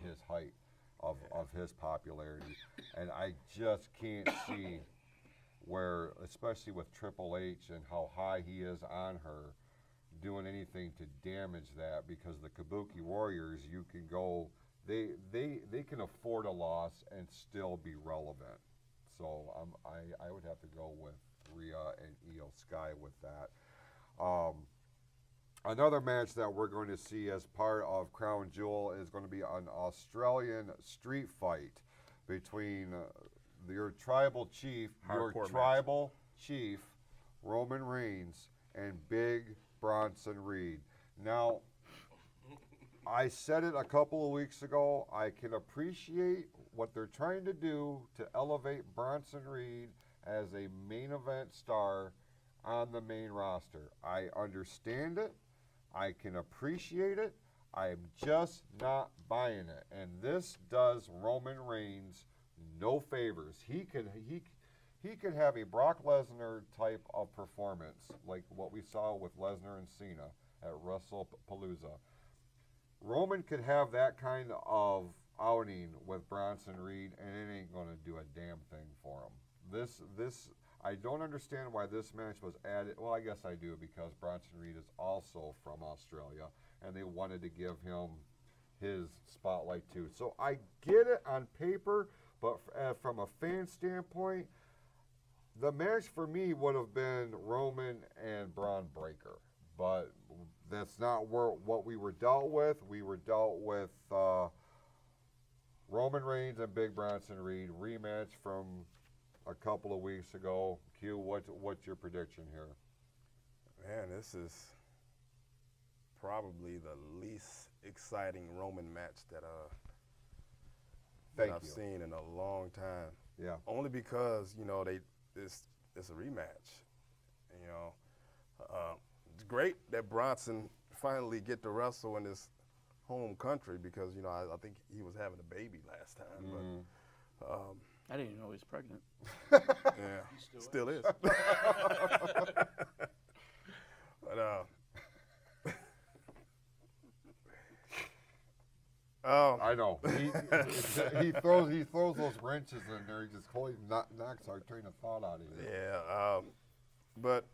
his height of his popularity. And I just can't see where, especially with Triple H and how high he is on her, doing anything to damage that, because the Kabuki Warriors, you can go, they can afford a loss and still be relevant. So I would have to go with Rhea and Io Sky with that. Another match that we're going to see as part of Crown Jewel is going to be an Australian street fight between your tribal chief, Roman Reigns, and Big Bronson Reed. Now, I said it a couple of weeks ago, I can appreciate what they're trying to do to elevate Bronson Reed as a main event star on the main roster. I understand it. I can appreciate it. I'm just not buying it. And this does Roman Reigns no favors. He could have a Brock Lesnar type of performance like what we saw with Lesnar and Cena at WrestlePalooza. Roman could have that kind of outing with Bronson Reed, and it ain't going to do a damn thing for him. This I don't understand why this match was added. Well, I guess I do, because Bronson Reed is also from Australia, and they wanted to give him his spotlight too. So I get it on paper, but from a fan standpoint, the match for me would have been Roman and Braun Breaker. But that's not what we were dealt with. We were dealt with Roman Reigns and Big Bronson Reed rematch from a couple of weeks ago. Q, what's your prediction here? Man, this is probably the least exciting Roman match that I've seen in a long time. Yeah. Only because it's a rematch. You know, it's great that Bronson finally get to wrestle in his home country, because I think he was having a baby last time. Mm. But I didn't even know he was pregnant. yeah, still is. But I know. He throws those wrenches in there. He just knocks our train of thought out of you. Yeah, but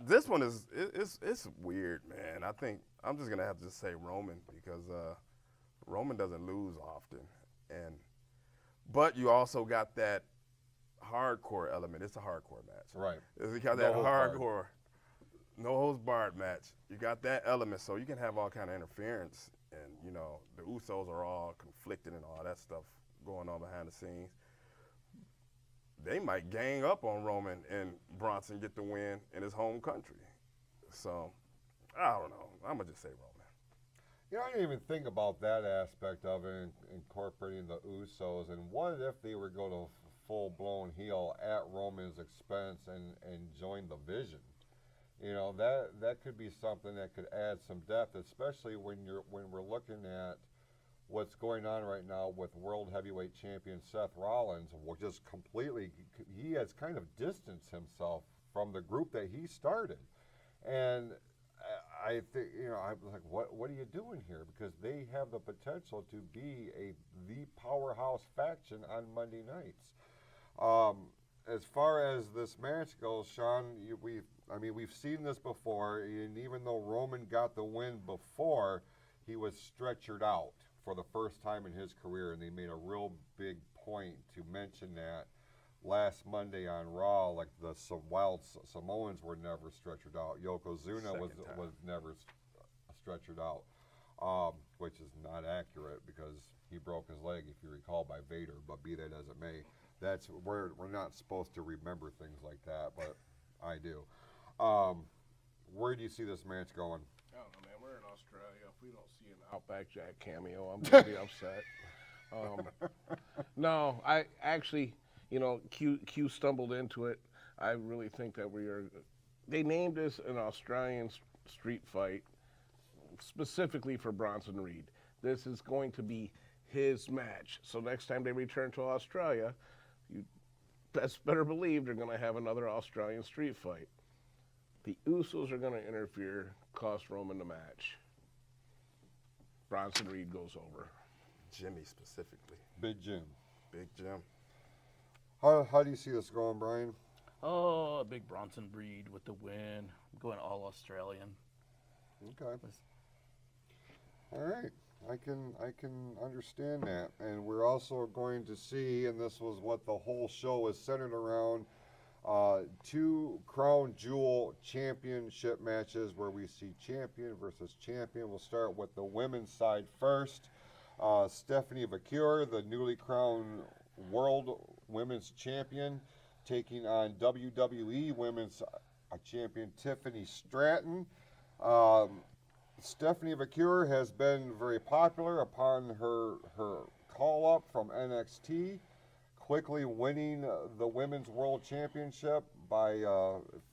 this one it's weird, man. I think I'm just gonna have to say Roman, because Roman doesn't lose often, but you also got that hardcore element. It's a hardcore match, Right? You got that hardcore, no holds barred match. You got that element, so you can have all kind of interference, and the Usos are all conflicted and all that stuff going on behind the scenes. They might gang up on Roman and Bronson get the win in his home country. So, I don't know. I'm going to just say Roman. I didn't even think about that aspect of it, incorporating the Usos. And what if they were going to full-blown heel at Roman's expense and join the Vision? That could be something that could add some depth, especially when we're looking at what's going on right now with World Heavyweight Champion Seth Rollins. Just completely, he has kind of distanced himself from the group that he started. And I think, I was like, what are you doing here? Because they have the potential to be the powerhouse faction on Monday nights. As far as this match goes, Sean, we've seen this before, and even though Roman got the win before, he was stretchered out for the first time in his career, and they made a real big point to mention that last Monday on Raw. Like the Wild Samoans were never stretchered out. Yokozuna was never stretchered out, which is not accurate because he broke his leg, if you recall, by Vader. But be that as it may, that's we're not supposed to remember things like that, but I do. Where do you see this match going? I don't know, man. We're in Australia. If we don't see an Outback Jack cameo, I'm going to be upset. No, I actually, Q stumbled into it. I really think that they named this an Australian street fight specifically for Bronson Reed. This is going to be his match. So next time they return to Australia, you best better believe they're going to have another Australian street fight. The Usos are going to interfere, cost Roman the match. Bronson Reed goes over. Jimmy specifically. Big Jim. Big Jim. How do you see this going, Brian? Oh, a big Bronson Reed with the win. I'm going all Australian. Okay. All right. I can understand that. And we're also going to see, and this was what the whole show is centered around, 2 Crown Jewel championship matches where we see champion versus champion. We'll start with the women's side first. Stephanie Vaquer, the newly crowned World Women's Champion, taking on WWE Women's Champion Tiffany Stratton. Stephanie Vaquer has been very popular upon her call-up from NXT, quickly winning the Women's World Championship by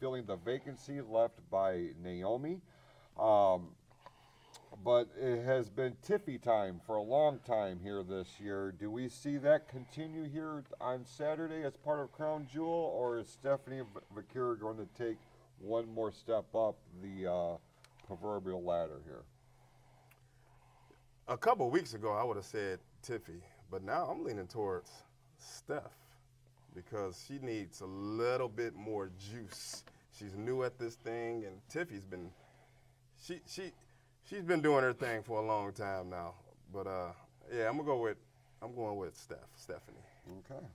filling the vacancy left by Naomi. But it has been Tiffy time for a long time here this year. Do we see that continue here on Saturday as part of Crown Jewel, or is Stephanie Vaquer going to take one more step up the proverbial ladder here? A couple of weeks ago, I would have said Tiffy, but now I'm leaning towards Steph because she needs a little bit more juice. She's new at this thing, and Tiffy's been she's been doing her thing for a long time now. But yeah, I'm going with Stephanie. Okay.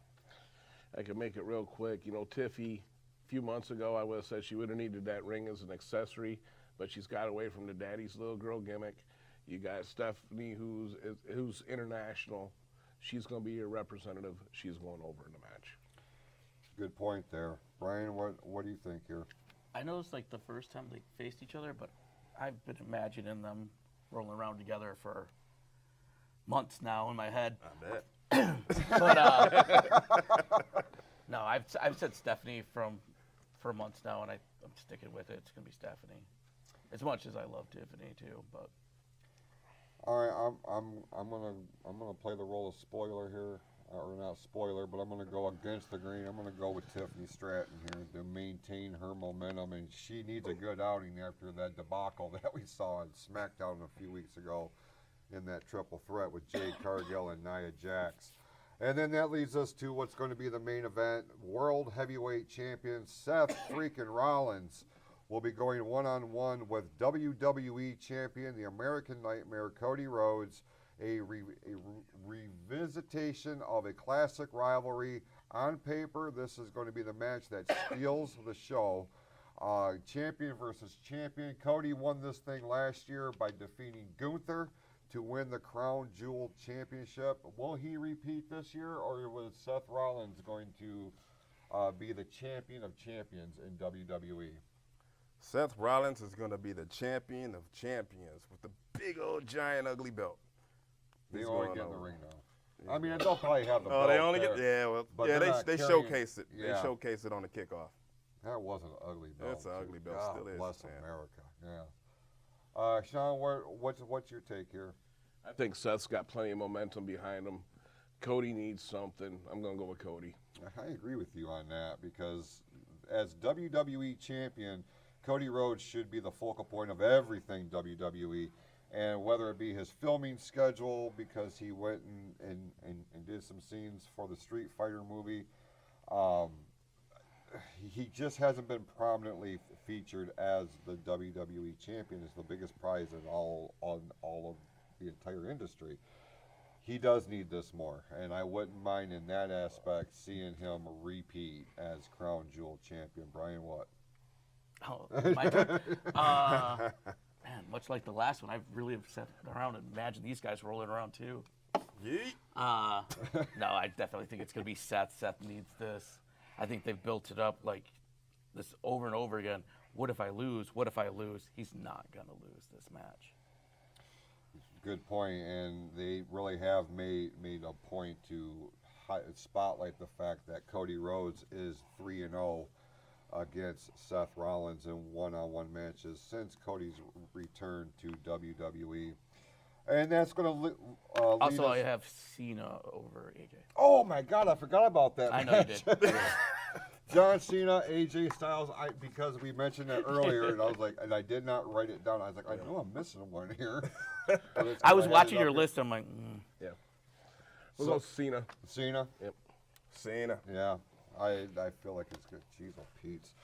I can make it real quick. You know, Tiffy, a few months ago, I would have said she would have needed that ring as an accessory, but she's got away from the daddy's little girl gimmick. You got Stephanie, who's international. She's going to be your representative. She's going over in the match. Good point there. Brian, what do you think here? I know it's like the first time they faced each other, but I've been imagining them rolling around together for months now in my head. I bet. But no, I've said Stephanie for months now, and I'm sticking with it. It's gonna be Stephanie, as much as I love Tiffany too. But All right, I'm gonna play the role of spoiler here, or not spoiler, but I'm gonna go against the grain. I'm gonna go with Tiffany Stratton here to maintain her momentum, and she needs a good outing after that debacle that we saw on SmackDown a few weeks ago in that triple threat with Jade Cargill and Nia Jax. And then that leads us to what's going to be the main event. World Heavyweight Champion Seth freaking Rollins will be going one-on-one with WWE Champion, the American Nightmare, Cody Rhodes, a revisitation of a classic rivalry. On paper, this is going to be the match that steals the show. Champion versus champion. Cody won this thing last year by defeating Gunther to win the Crown Jewel Championship. Will he repeat this year, or was Seth Rollins going to be the champion of champions in WWE? Seth Rollins is going to be the champion of champions with the big old giant ugly belt. They only get in the ring now. I mean, they'll probably have the belt. Oh, they only there, get, yeah, well, but yeah, they're not they carrying- showcase it. yeah. They showcase it on the kickoff. That was an ugly belt. It's an too. ugly belt, God still is, bless yeah. America. Yeah. Sean, what's your take here? I think Seth's got plenty of momentum behind him. Cody needs something. I'm going to go with Cody. I agree with you on that because as WWE champion, Cody Rhodes should be the focal point of everything WWE. And whether it be his filming schedule, because he went and did some scenes for the Street Fighter movie, he just hasn't been prominently featured as the WWE champion. Is the biggest prize in all of the entire industry. He does need this more, and I wouldn't mind in that aspect seeing him repeat as Crown Jewel champion. Brian, what? oh, my turn. Man, much like the last one, I really have sat around and imagined these guys rolling around too. Yeet. No, I definitely think it's going to be Seth. Seth needs this. I think they've built it up like this over and over again. What if I lose? What if I lose? He's not going to lose this match. Good point, and they really have made a point to spotlight the fact that Cody Rhodes is 3-0 against Seth Rollins in one-on-one matches since Cody's return to WWE. And that's going to lead Also, us. I have Cena over AJ. Oh my God, I forgot about that. I know you match. did. John Cena, AJ Styles. Because we mentioned that earlier, and I was like, and I did not write it down. I was like, I know I'm missing one here. I was watching your list. I'm like, Yeah. We'll go Cena. Cena. Yep. Cena. Yeah, I feel like it's good. Jeez, oh Pete's.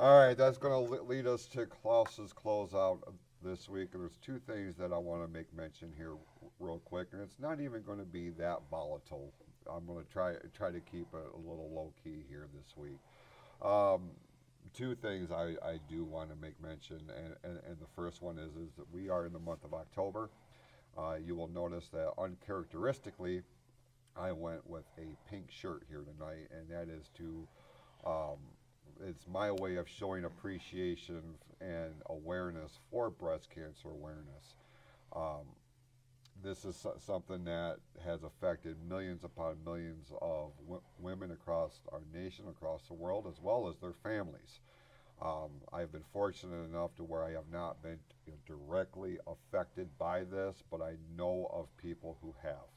All right, that's going to lead us to Klaus's closeout this week. And there's two things that I want to make mention here real quick, and it's not even going to be that volatile. I'm going to try to keep it a little low key here this week. Two things I do want to make mention, and the first one is that we are in the month of October. You will notice that uncharacteristically, I went with a pink shirt here tonight, and that is to, it's my way of showing appreciation and awareness for breast cancer awareness. this is something that has affected millions upon millions of women across our nation, across the world, as well as their families. I've been fortunate enough to where I have not been directly affected by this, but I know of people who have.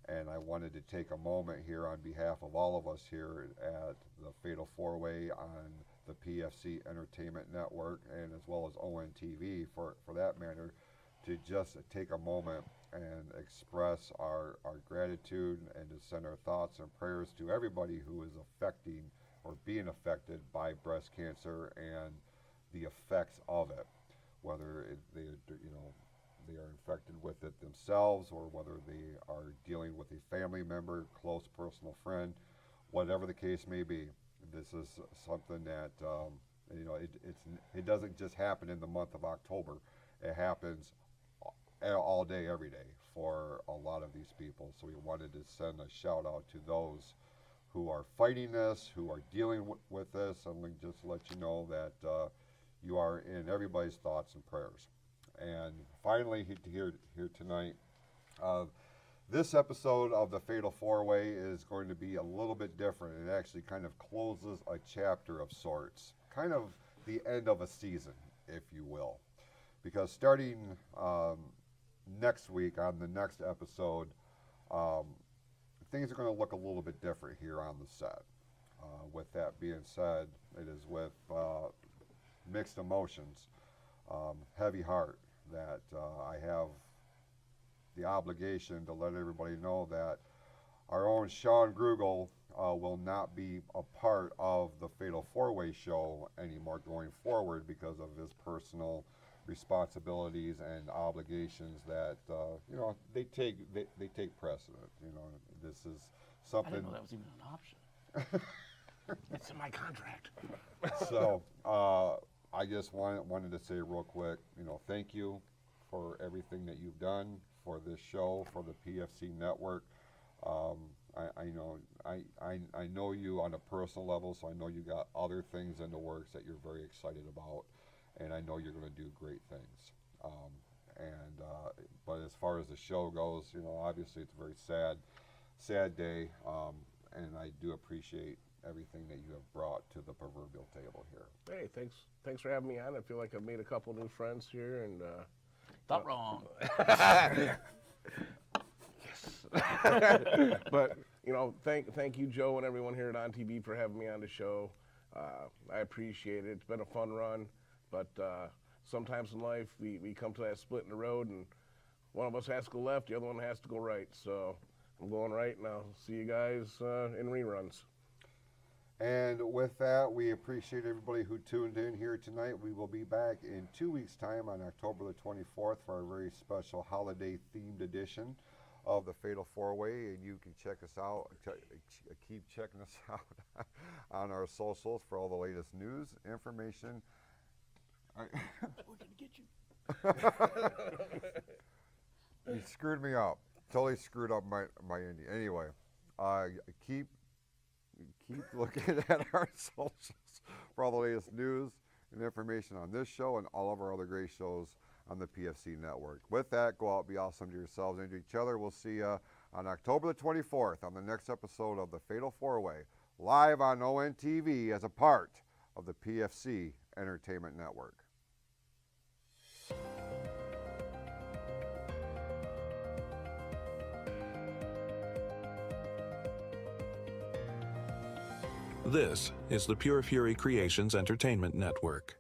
And I wanted to take a moment here on behalf of all of us here at the Fatal 4-Way on the PFC Entertainment Network, and as well as ONTV for that matter, to just take a moment and express our gratitude and to send our thoughts and prayers to everybody who is affecting or being affected by breast cancer and the effects of it, whether they are infected with it themselves or whether they are dealing with a family member, close personal friend, whatever the case may be. This is something that it doesn't just happen in the month of October. It happens all day, every day for a lot of these people. So we wanted to send a shout out to those who are fighting this, who are dealing with this, and just let you know that you are in everybody's thoughts and prayers. And finally, here tonight, this episode of the Fatal 4-Way is going to be a little bit different. It actually kind of closes a chapter of sorts, kind of the end of a season, if you will. Because starting next week on the next episode, things are going to look a little bit different here on the set. With that being said, it is with mixed emotions, heavy heart, that I have the obligation to let everybody know that our own Sean Grugel will not be a part of the Fatal 4-Way show anymore going forward because of his personal responsibilities and obligations that they take precedent. This is something. I didn't know that was even an option. It's in my contract. So I just wanted to say real quick, thank you for everything that you've done for this show, for the PFC network. I know you on a personal level, so I know you got other things in the works that you're very excited about, and I know you're going to do great things. But as far as the show goes, obviously it's a very sad day, and I do appreciate everything that you have brought to the proverbial table here. Hey, thanks for having me on. I feel like I've made a couple new friends here, and Thought wrong. yes. But thank you, Joe, and everyone here at On TV for having me on the show. I appreciate it. It's been a fun run, but sometimes in life we come to that split in the road, and one of us has to go left, the other one has to go right. So I'm going right, and I'll see you guys in reruns. And with that, we appreciate everybody who tuned in here tonight. We will be back in 2 weeks' time on October the 24th for our very special holiday-themed edition of the Fatal 4-Way, and you can check us out. Keep checking us out on our socials for all the latest news, information. We're gonna get you. You screwed me up. Totally screwed up my ending. Anyway, keep looking at our socials for all the latest news and information on this show and all of our other great shows on the PFC network. With that, go out, be awesome to yourselves and to each other. We'll see you on October the 24th on the next episode of the Fatal 4-Way, live on ONTV as a part of the PFC Entertainment Network. This is the Pure Fury Creations Entertainment Network.